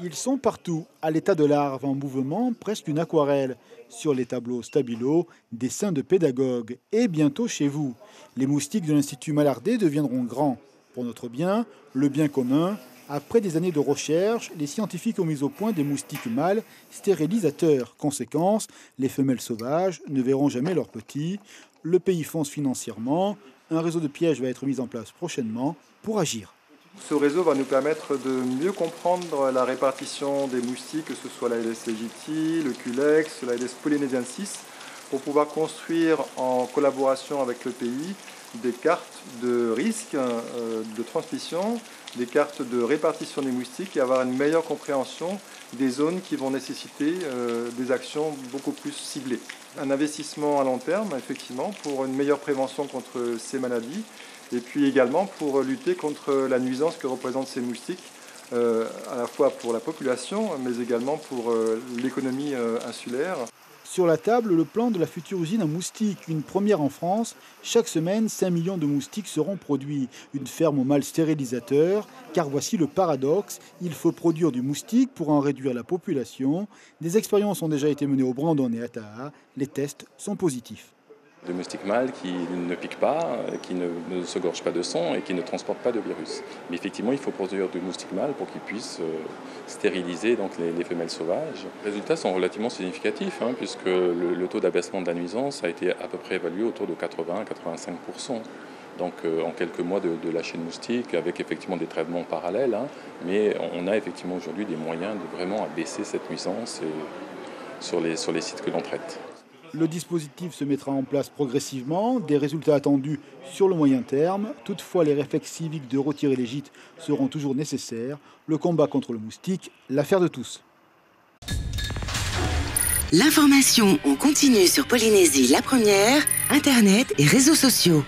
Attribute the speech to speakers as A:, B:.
A: Ils sont partout, à l'état de larve, en mouvement, presque une aquarelle. Sur les tableaux Stabilo, dessins de pédagogues. Et bientôt chez vous. Les moustiques de l'Institut Malardé deviendront grands. Pour notre bien, le bien commun, après des années de recherche, les scientifiques ont mis au point des moustiques mâles stérilisateurs. Conséquence, les femelles sauvages ne verront jamais leurs petits. Le pays fonce financièrement. Un réseau de pièges va être mis en place prochainement pour agir.
B: Ce réseau va nous permettre de mieux comprendre la répartition des moustiques, que ce soit l'Aedes aegypti, le Culex, l'Aedes polynesiensis, pour pouvoir construire en collaboration avec le pays des cartes de risque de transmission, des cartes de répartition des moustiques et avoir une meilleure compréhension des zones qui vont nécessiter des actions beaucoup plus ciblées. Un investissement à long terme, effectivement, pour une meilleure prévention contre ces maladies et puis également pour lutter contre la nuisance que représentent ces moustiques, à la fois pour la population, mais également pour l'économie insulaire.
A: Sur la table, le plan de la future usine à moustiques, une première en France. Chaque semaine, 5 millions de moustiques seront produits. Une ferme aux mâles stérilisateurs, car voici le paradoxe, il faut produire du moustique pour en réduire la population. Des expériences ont déjà été menées au Brandon et à Taha. Les tests sont positifs.
C: De moustiques mâles qui ne piquent pas, qui ne se gorgent pas de sang et qui ne transportent pas de virus. Mais effectivement, il faut produire du moustique mâle pour qu'ils puissent stériliser donc, les femelles sauvages. Les résultats sont relativement significatifs, puisque le taux d'abaissement de la nuisance a été à peu près évalué autour de 80-85%. Donc en quelques mois de lâcher de moustiques, avec effectivement des traitements parallèles, mais on a effectivement aujourd'hui des moyens de vraiment abaisser cette nuisance sur les sites que l'on traite.
A: Le dispositif se mettra en place progressivement, des résultats attendus sur le moyen terme. Toutefois, les réflexes civiques de retirer les gîtes seront toujours nécessaires. Le combat contre le moustique, l'affaire de tous.
D: L'information en continu sur Polynésie la première, Internet et réseaux sociaux.